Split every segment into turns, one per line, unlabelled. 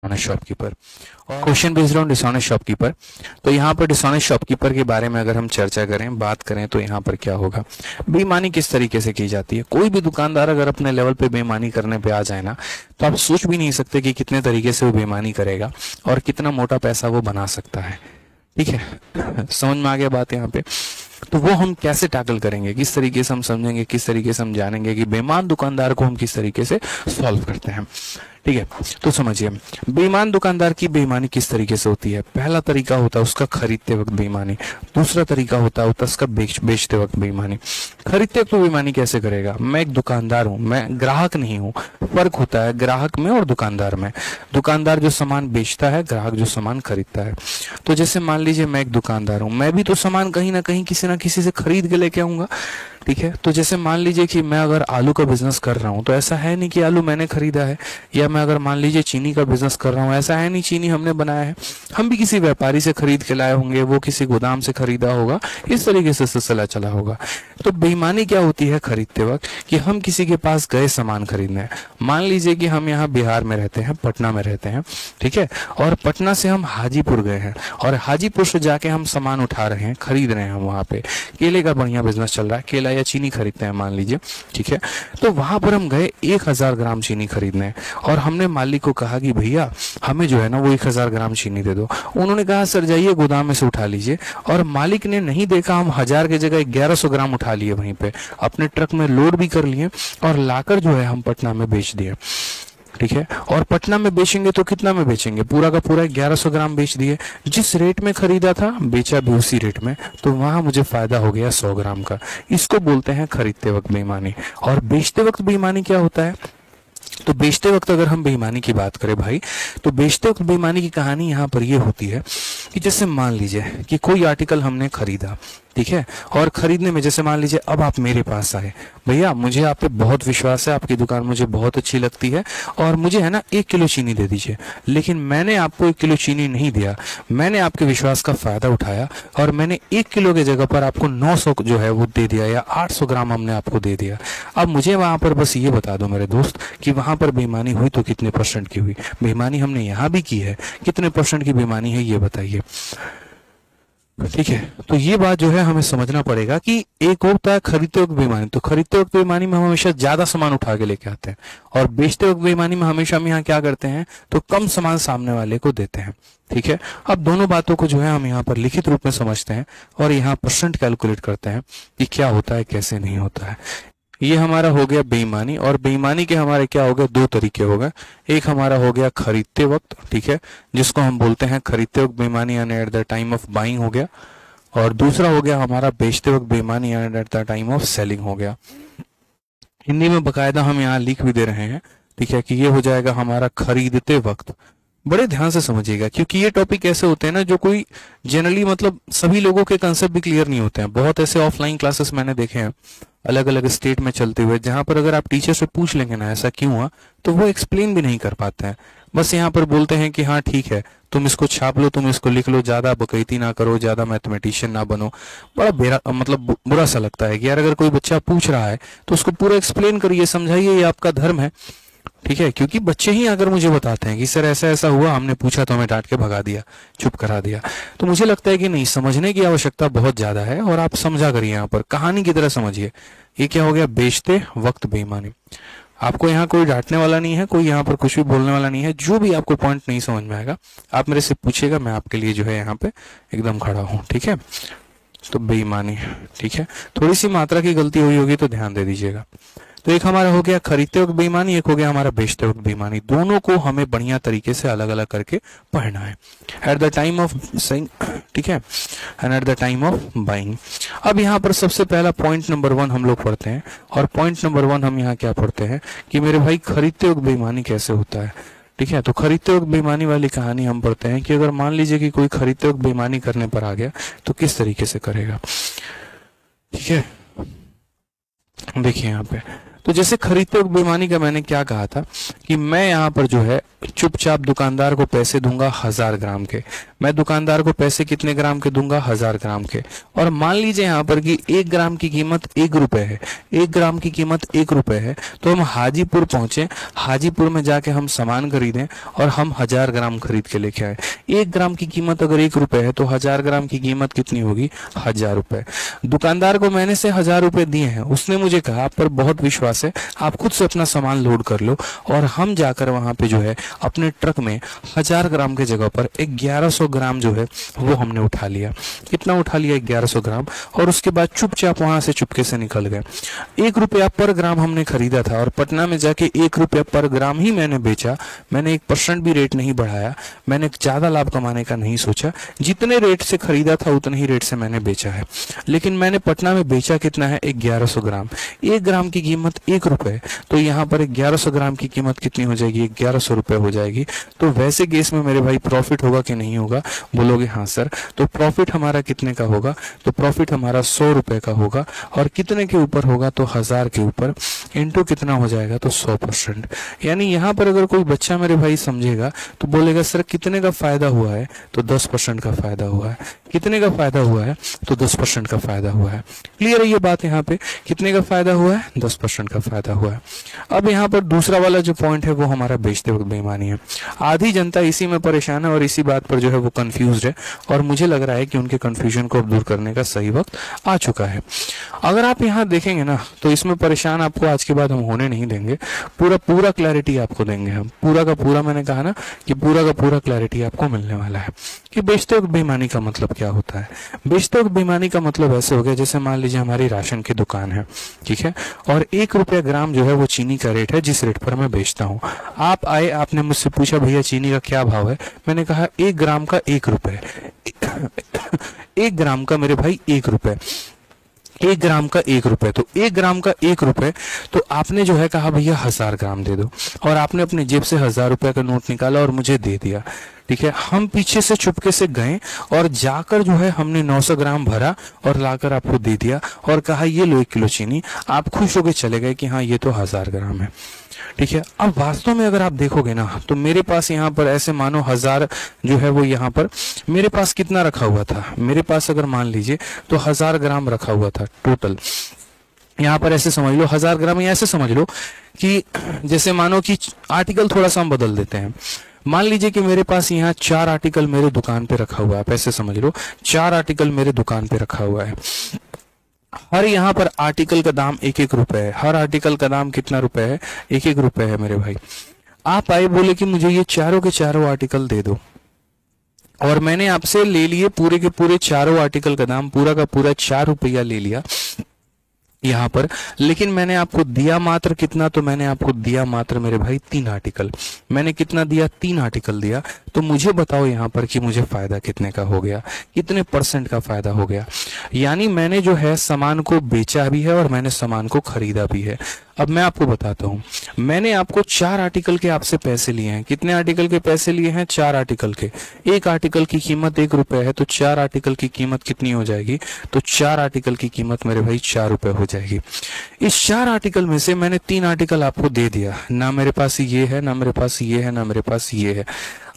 Dishonest shopkeeper. और question based on dishonest shopkeeper. तो यहाँ पर डिसऑनेस्ट शॉपकीपर के बारे में अगर हम चर्चा करें, बात करें, तो यहाँ पर क्या होगा, बेईमानी किस तरीके से की जाती है। कोई भी दुकानदार अगर अपने लेवल पे बेईमानी करने पे आ जाए ना, तो आप सोच भी नहीं सकते कि कितने तरीके से वो बेईमानी करेगा और कितना मोटा पैसा वो बना सकता है। ठीक है, समझ में आ गया बात यहाँ पे। तो वो हम कैसे टैकल करेंगे, किस तरीके से हम समझेंगे, किस तरीके से हम जानेंगे कि बेईमान दुकानदार को हम किस तरीके से सॉल्व करते हैं। ठीक है, तो समझिए बेईमान दुकानदार की बेईमानी किस तरीके से होती है। पहला तरीका होता है उसका खरीदते वक्त बेईमानी। दूसरा तरीका होता है उसका बेचते वक्त बेईमानी। खरीदते वक्त बेईमानी कैसे करेगा, मैं एक दुकानदार हूं, मैं ग्राहक नहीं हूं। फर्क होता है ग्राहक में और दुकानदार में। दुकानदार जो सामान बेचता है, ग्राहक जो सामान खरीदता है। तो जैसे मान लीजिए मैं एक दुकानदार हूं, मैं भी तो सामान कहीं ना कहीं किसी ना किसी से खरीद के लेके आऊंगा। ठीक है, तो जैसे मान लीजिए कि मैं अगर आलू का बिजनेस कर रहा हूं, तो ऐसा है नहीं कि आलू मैंने खरीदा है। या मैं अगर मान लीजिए चीनी का बिजनेस कर रहा हूं, ऐसा है नहीं चीनी हमने बनाया है, हम भी किसी व्यापारी से खरीद के लाए होंगे, वो किसी गोदाम से खरीदा होगा, इस तरीके से सिलसिला चला होगा। तो बेईमानी क्या होती है खरीदते वक्त, कि हम किसी के पास गए सामान खरीदने। मान लीजिए कि हम यहाँ बिहार में रहते हैं, पटना में रहते हैं, ठीक है, और पटना से हम हाजीपुर गए हैं, और हाजीपुर से जाके हम सामान उठा रहे हैं, खरीद रहे हैं। हम वहाँ पे केले का बढ़िया बिजनेस चल रहा है, केला या चीनी खरीदते हैं मान लीजिए। ठीक है, तो वहां पर हम गए 1000 ग्राम चीनी खरीदने, और हमने मालिक को कहा कि भैया हमें जो है ना वो 1000 ग्राम चीनी दे दो। उन्होंने कहा सर जाइए गोदाम में से उठा लीजिए, और मालिक ने नहीं देखा, हम 1000 की जगह 1100 ग्राम उठा लिए, वहीं पे अपने ट्रक में लोड भी कर लिए, और लाकर जो है हम पटना में बेच दिए। ठीक है, और पटना में बेचेंगे तो कितना में बेचेंगे, पूरा का पूरा 1100 ग्राम बेच दिए। जिस रेट में खरीदा था बेचा भी उसी रेट में, तो वहां मुझे फायदा हो गया 100 ग्राम का। इसको बोलते हैं खरीदते वक्त बेईमानी। और बेचते वक्त बेईमानी क्या होता है, तो बेचते वक्त अगर हम बेईमानी की बात करें भाई, तो बेचते वक्त बेईमानी की कहानी यहाँ पर ये होती है कि जैसे मान लीजिए कि कोई आर्टिकल हमने खरीदा, ठीक है, और खरीदने में जैसे मान लीजिए अब आप मेरे पास आए, भैया मुझे आप पे बहुत विश्वास है, आपकी दुकान मुझे बहुत अच्छी लगती है, और मुझे है ना 1 किलो चीनी दे दीजिए। लेकिन मैंने आपको 1 किलो चीनी नहीं दिया, मैंने आपके विश्वास का फायदा उठाया, और मैंने 1 किलो की जगह पर आपको 900 जो है वो दे दिया, या 800 ग्राम हमने आपको दे दिया। अब मुझे वहां पर बस ये बता दो मेरे दोस्त कि वहां पर बेईमानी हुई तो कितने % की हुई। बेईमानी हमने यहाँ भी की है, कितने % की बेईमानी है ये बताइए। ठीक है, तो ये बात जो है हमें समझना पड़ेगा कि एक होता है खरीदते वक्त बेईमानी, तो खरीदते वक्त बेईमानी में हम हमेशा ज्यादा सामान उठा के लेके आते हैं, और बेचते वक्त बेईमानी में हमेशा हम यहाँ क्या करते हैं, तो कम सामान सामने वाले को देते हैं। ठीक है, अब दोनों बातों को जो है हम यहाँ पर लिखित रूप में समझते हैं, और यहाँ % कैलकुलेट करते हैं कि क्या होता है कैसे नहीं होता है। ये हमारा हो गया बेईमानी, और बेईमानी के हमारे क्या हो गए, 2 तरीके हो गए। एक हमारा हो गया खरीदते वक्त, ठीक है, जिसको हम बोलते हैं खरीदते वक्त बेईमानी यानी at the time of buying हो गया, और दूसरा हो गया हमारा बेचते वक्त बेईमानी यानी at the time of selling हो गया। हिंदी में बकायदा हम यहाँ लिख भी दे रहे हैं, ठीक है, कि ये हो जाएगा हमारा खरीदते वक्त। बड़े ध्यान से समझिएगा, क्योंकि ये टॉपिक ऐसे होते हैं ना जो कोई जनरली मतलब सभी लोगों के कंसेप्ट भी क्लियर नहीं होते हैं। बहुत ऐसे ऑफलाइन क्लासेस मैंने देखे हैं अलग अलग स्टेट में चलते हुए, जहां पर अगर आप टीचर से पूछ लेंगे ना ऐसा क्यों हुआ, तो वो एक्सप्लेन भी नहीं कर पाते हैं। बस यहाँ पर बोलते हैं कि हाँ ठीक है, तुम इसको छाप लो, तुम इसको लिख लो, ज्यादा बकैती ना करो, ज्यादा मैथमेटिशियन ना बनो। बड़ा बेरा मतलब बुरा सा लगता है कि यार अगर कोई बच्चा पूछ रहा है तो उसको पूरा एक्सप्लेन करिए, समझाइए, ये आपका धर्म है। ठीक है, क्योंकि बच्चे ही अगर मुझे बताते हैं कि सर ऐसा ऐसा हुआ, हमने पूछा तो हमें डांट के भगा दिया, चुप करा दिया, तो मुझे लगता है कि नहीं, समझने की आवश्यकता बहुत ज्यादा है, और आप समझा करिए, यहाँ पर कहानी की तरह समझिए। ये क्या हो गया, बेचते वक्त बेईमानी। आपको यहाँ कोई डांटने वाला नहीं है, कोई यहाँ पर कुछ भी बोलने वाला नहीं है। जो भी आपको पॉइंट नहीं समझ में आएगा आप मेरे से पूछिएगा, मैं आपके लिए जो है यहाँ पे एकदम खड़ा हूँ। ठीक है, तो बेईमानी, ठीक है, थोड़ी सी मात्रा की गलती हुई होगी तो ध्यान दे दीजिएगा। तो एक हमारा हो गया खरीदते वक्त बेईमानी, एक हो गया हमारा बेचते वक्त बेईमानी। दोनों को हमें बढ़िया तरीके से अलग अलग करके पढ़ना है, at the time of saying, ठीक है, and at the time of buying. अब यहाँ पर सबसे पहला पॉइंट नंबर 1 हम लोग पढ़ते हैं, और पॉइंट नंबर 1 हम यहाँ क्या पढ़ते हैं कि मेरे भाई खरीदते वक्त बेईमानी कैसे होता है। ठीक है, तो खरीदते वक्त बेईमानी वाली कहानी हम पढ़ते हैं कि अगर मान लीजिए कि कोई खरीदते वक्त बेईमानी करने पर आ गया तो किस तरीके से करेगा। ठीक है, देखिए यहाँ पे तो जैसे खरीदते वक्त बेईमानी का मैंने क्या कहा था कि मैं यहाँ पर जो है चुपचाप दुकानदार को पैसे दूंगा 1000 ग्राम के। मैं दुकानदार को पैसे कितने ग्राम के दूंगा? 1000 ग्राम के। और मान लीजिए यहाँ पर कि 1 ग्राम की कीमत 1 रुपए है, 1 ग्राम की कीमत 1 रुपए है, तो हम हाजीपुर पहुंचे, हाजीपुर में जाके हम सामान खरीदें और हम 1000 ग्राम खरीद के लेके आए। 1 ग्राम की कीमत अगर 1 रुपए है तो 1000 ग्राम की कीमत कितनी होगी? 1000 रुपए। दुकानदार को मैंने से 1000 रुपए दिए हैं, उसने मुझे कहा आप पर बहुत विश्वास है, आप खुद से अपना सामान लोड कर लो, और हम जाकर वहां पे जो है अपने ट्रक में 1000 ग्राम के जगह पर 1100 ग्राम जो है वो हमने उठा लिया। कितना उठा लिया? 1100 ग्राम। और उसके बाद चुपचाप वहां से चुपके से निकल गए। 1 रुपया पर ग्राम हमने खरीदा था और पटना में जाके 1 रुपया पर ग्राम ही मैंने बेचा। मैंने 1% भी रेट नहीं बढ़ाया, मैंने ज्यादा लाभ कमाने का नहीं सोचा, जितने रेट से खरीदा था उतने ही रेट से मैंने बेचा है। लेकिन मैंने पटना में बेचा कितना है? 1100 ग्राम। 1 ग्राम की कीमत 1 रुपए, तो यहाँ पर 1100 ग्राम की कीमत कितनी हो जाएगी? 1100 रुपए हो जाएगी। तो वैसे केस में मेरे भाई प्रॉफिट होगा कि नहीं होगा? बोलोगे हाँ सर। तो प्रॉफिट हमारा कितने का होगा? तो प्रॉफिट हमारा 100 रुपए का होगा। और कितने के ऊपर होगा? तो 1000 के ऊपर। इंटू कितना हो जाएगा? तो 100%। यानी यहाँ पर अगर कोई बच्चा मेरे भाई समझेगा तो बोलेगा सर कितने का फायदा हुआ है? तो 10% का फायदा हुआ है। कितने का फायदा हुआ है? तो 10% का फायदा हुआ है। क्लियर है ये बात? यहाँ पे कितने का फायदा हुआ है? 10% का फायदा हुआ है। अब यहाँ पर दूसरा वाला जो पॉइंट है वो हमारा बेचते वक्त बेईमानी है। आधी जनता इसी में परेशान है और इसी बात पर जो है वो कंफ्यूज है, और मुझे लग रहा है कि उनके कंफ्यूजन को अब दूर करने का सही वक्त आ चुका है। अगर आप यहाँ देखेंगे ना तो इसमें परेशान आपको आज के बाद हम होने नहीं देंगे, पूरा क्लैरिटी आपको देंगे हम। पूरा का पूरा, मैंने कहा ना कि पूरा का पूरा क्लैरिटी आपको मिलने वाला है कि बेचते वक्त बेईमानी का मतलब क्या होता है। बेचते वक्त बेईमानी का मतलब ऐसे हो गया जैसे मान लीजिए हमारी राशन की दुकान है, ठीक है, और 1 रुपया ग्राम जो है वो चीनी का रेट है जिस रेट पर मैं बेचता हूँ। आप आए, आपने मुझसे पूछा भैया चीनी का क्या भाव है? मैंने कहा 1 ग्राम का 1 रुपए। 1 ग्राम का मेरे भाई 1 रुपए। 1 ग्राम का 1 रुपए, तो 1 ग्राम का 1 रुपए। तो आपने जो है कहा भैया 1000 ग्राम दे दो, और आपने अपने जेब से 1000 रुपए का नोट निकाला और मुझे दे दिया, ठीक है। हम पीछे से चुपके से गए और जाकर जो है हमने 900 ग्राम भरा और लाकर आपको दे दिया और कहा ये लो 1 किलो चीनी। आप खुश होकर चले गए कि हाँ ये तो 1000 ग्राम है, ठीक है। अब वास्तव में अगर आप देखोगे ना तो मेरे पास यहाँ पर ऐसे मानो 1000 जो है वो यहाँ पर मेरे पास कितना रखा हुआ था? मेरे पास अगर मान लीजिए तो 1000 ग्राम रखा हुआ था टोटल। यहाँ पर ऐसे समझ लो 1000 ग्राम, या ऐसे समझ लो कि जैसे मानो कि आर्टिकल थोड़ा सा हम बदल देते हैं। मान लीजिए कि मेरे पास यहाँ 4 आर्टिकल मेरे दुकान पे रखा हुआ है, आप ऐसे समझ लो 4 आर्टिकल मेरे दुकान पे रखा हुआ है। हर यहाँ पर आर्टिकल का दाम 1-1 रुपए है। हर आर्टिकल का दाम कितना रुपए है? 1-1 रुपए है मेरे भाई। आप आए बोले कि मुझे ये चारों के चारों आर्टिकल दे दो, और मैंने आपसे ले लिए पूरे के पूरे चारों आर्टिकल का दाम पूरा का पूरा 4 रुपया ले लिया यहाँ पर। लेकिन मैंने आपको दिया मात्र कितना? तो मैंने आपको दिया मात्र मेरे भाई 3 आर्टिकल। मैंने कितना दिया? 3 आर्टिकल दिया। तो मुझे बताओ यहाँ पर कि मुझे फायदा कितने का हो गया, कितने % का फायदा हो गया? यानी मैंने जो है सामान को बेचा भी है और मैंने सामान को खरीदा भी है। अब मैं आपको बताता हूँ, मैंने आपको 4 आर्टिकल के आपसे पैसे लिए हैं। कितने आर्टिकल के पैसे लिए हैं? 4 आर्टिकल के। 1 आर्टिकल की कीमत 1 रुपए है, तो 4 आर्टिकल की कीमत कितनी हो जाएगी? तो 4 आर्टिकल की कीमत मेरे भाई 4 रुपए हो जाएगी। इस 4 आर्टिकल में से मैंने 3 आर्टिकल आपको दे दिया, ना मेरे पास ये है, ना मेरे पास ये है, ना मेरे पास ये है।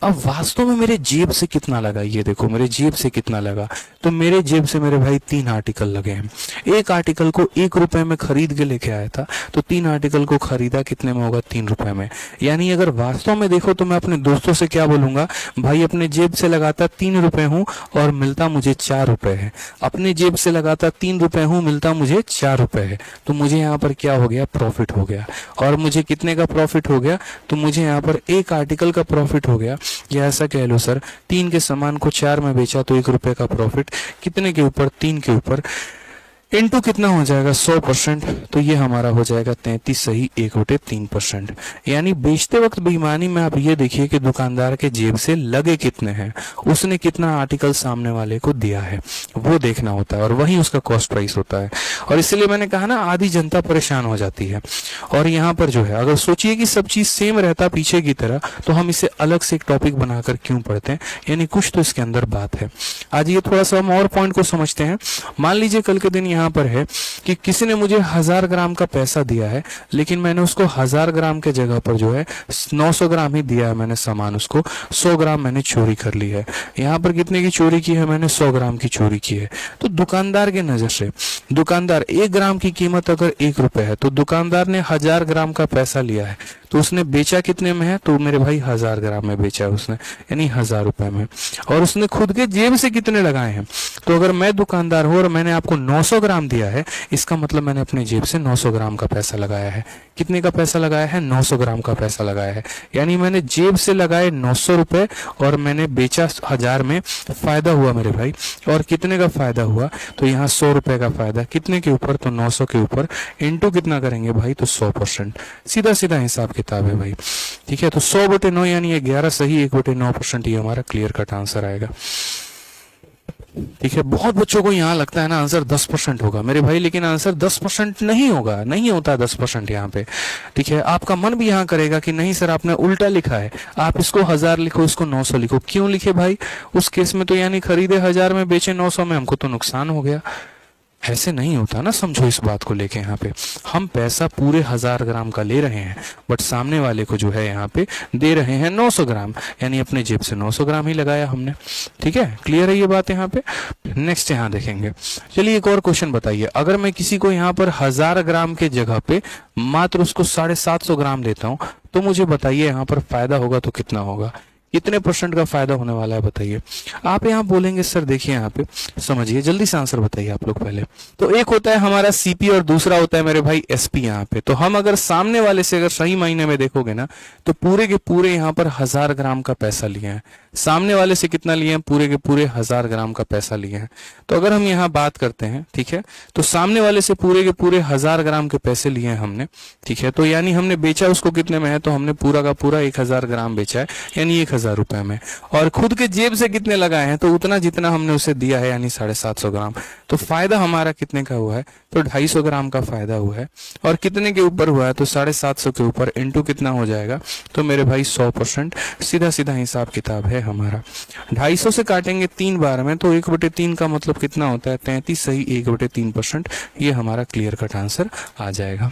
अब वास्तव में मेरे जेब से कितना लगा? ये देखो मेरे जेब से कितना लगा। तो मेरे जेब से मेरे भाई 3 आर्टिकल लगे हैं। 1 आर्टिकल को 1 रुपए में खरीद के लेके आया था, तो 3 आर्टिकल को खरीदा कितने में होगा? 3 रुपए में। यानी अगर वास्तव में देखो तो मैं अपने दोस्तों से क्या बोलूंगा? भाई अपने जेब से लगाता 3 रुपए हूँ और मिलता मुझे 4 रुपए है। अपने जेब से लगाता 3 रुपए हूँ, मिलता मुझे 4 रुपए है। तो मुझे यहाँ पर क्या हो गया? प्रॉफिट हो गया। और मुझे कितने का प्रॉफिट हो गया? तो मुझे यहाँ पर 1 आर्टिकल का प्रॉफिट हो गया। या ऐसा कह लो सर 3 के सामान को 4 में बेचा तो 1 रुपए का प्रॉफिट। कितने के ऊपर? 3 के ऊपर। इनटू कितना हो जाएगा? 100%। तो ये हमारा हो जाएगा 33 सही 1/3%। यानी बेचते वक्त बेईमानी में आप ये देखिए कि दुकानदार के जेब से लगे कितने हैं, उसने कितना आर्टिकल सामने वाले को दिया है, वो देखना होता है और वही उसका कॉस्ट प्राइस होता है। और इसलिए मैंने कहा ना आधी जनता परेशान हो जाती है। और यहाँ पर जो है अगर सोचिए कि सब चीज सेम रहता पीछे की तरह, तो हम इसे अलग से एक टॉपिक बनाकर क्यों पढ़ते हैं? यानी कुछ तो इसके अंदर बात है। आज ये थोड़ा सा हम और पॉइंट को समझते हैं। मान लीजिए कल के दिन यहाँ पर है कि किसी ने मुझे 1000 ग्राम का पैसा दिया है, लेकिन मैंने उसको 1000 ग्राम के जगह पर जो है 900 ग्राम ही दिया है मैंने सामान, उसको 100 ग्राम मैंने चोरी कर ली है। यहाँ पर कितने की चोरी की है मैंने? 100 ग्राम की चोरी की है। तो दुकानदार के नजर से, दुकानदार 1 ग्राम की कीमत अगर 1 रुपए है, तो दुकानदार ने 1000 ग्राम का पैसा लिया है, तो उसने बेचा कितने में है? तो मेरे भाई 1000 ग्राम में बेचा है उसने, यानी 1000 रुपए में। और उसने खुद के जेब से कितने लगाए हैं? तो अगर मैं दुकानदार हूं और मैंने आपको 900 ग्राम दिया है, इसका मतलब मैंने अपने जेब से 900 ग्राम का पैसा लगाया है। कितने का पैसा लगाया है? 900 ग्राम का पैसा लगाया है। यानी मैंने जेब से लगाए 900 रुपए और मैंने बेचा 1000 में, फायदा हुआ मेरे भाई। और कितने का फायदा हुआ? तो यहाँ 100 रुपए का फायदा। कितने के ऊपर? तो 900 के ऊपर। इंटू कितना करेंगे भाई? तो 100%। सीधा सीधा हिसाब किताब है भाई, ठीक है। तो 100/9 यानी 11 सही, 1/9% ये हमारा क्लियर कट आंसर आएगा, ठीक है। बहुत बच्चों को यहाँ लगता है ना आंसर 10% होगा मेरे भाई, लेकिन आंसर 10% नहीं होगा, नहीं होता 10% यहाँ पे, ठीक है। आपका मन भी यहाँ करेगा कि नहीं सर आपने उल्टा लिखा है, आप इसको 1000 लिखो, इसको 900 लिखो। क्यों लिखे भाई? उस केस में तो यानी खरीदे 1000 में, बेचे 900 में, हमको तो नुकसान हो गया। ऐसे नहीं होता ना, समझो इस बात को लेके। यहाँ पे हम पैसा पूरे 1000 ग्राम का ले रहे हैं, बट सामने वाले को जो है यहाँ पे दे रहे हैं 900 ग्राम, यानी अपने जेब से 900 ग्राम ही लगाया हमने, ठीक है। क्लियर है ये बात यहाँ पे? नेक्स्ट यहाँ देखेंगे। चलिए एक और क्वेश्चन बताइए। अगर मैं किसी को यहाँ पर 1000 ग्राम के जगह पे मात्र उसको 750 ग्राम देता हूँ, तो मुझे बताइए यहाँ पर फायदा होगा तो कितना होगा? कितने % का फायदा होने वाला है बताइए। आप यहाँ बोलेंगे सर देखिए यहाँ पे समझिए, जल्दी से आंसर बताइए आप लोग पहले। तो एक होता है हमारा सीपी और दूसरा होता है मेरे भाई एसपी यहाँ पे। तो हम अगर सामने वाले से अगर सही मायने में देखोगे ना, तो पूरे के पूरे यहाँ पर 1000 ग्राम का पैसा लिए हैं। सामने वाले से कितना लिए हैं? पूरे के पूरे 1000 ग्राम का पैसा लिए हैं। तो अगर हम यहाँ बात करते हैं, ठीक है, तो सामने वाले से पूरे के पूरे 1000 ग्राम के पैसे लिए हैं हमने, ठीक है। तो यानी हमने बेचा उसको कितने में है? तो हमने पूरा का पूरा 1000 ग्राम बेचा है, यानी 1000 रुपए में। और खुद के जेब से कितने लगाए हैं? तो उतना जितना हमने उसे दिया है, यानी 750 ग्राम। तो फायदा हमारा कितने का हुआ है? तो 250 ग्राम का फायदा हुआ है। और कितने के ऊपर हुआ है? तो 750 के ऊपर, इंटू कितना हो जाएगा? तो मेरे भाई 100%। सीधा सीधा हिसाब किताब है हमारा। 250 से काटेंगे 3 बार में, तो 1/3 का मतलब कितना होता है? 33 सही, 1/3%। ये हमारा क्लियर कट आंसर आ जाएगा।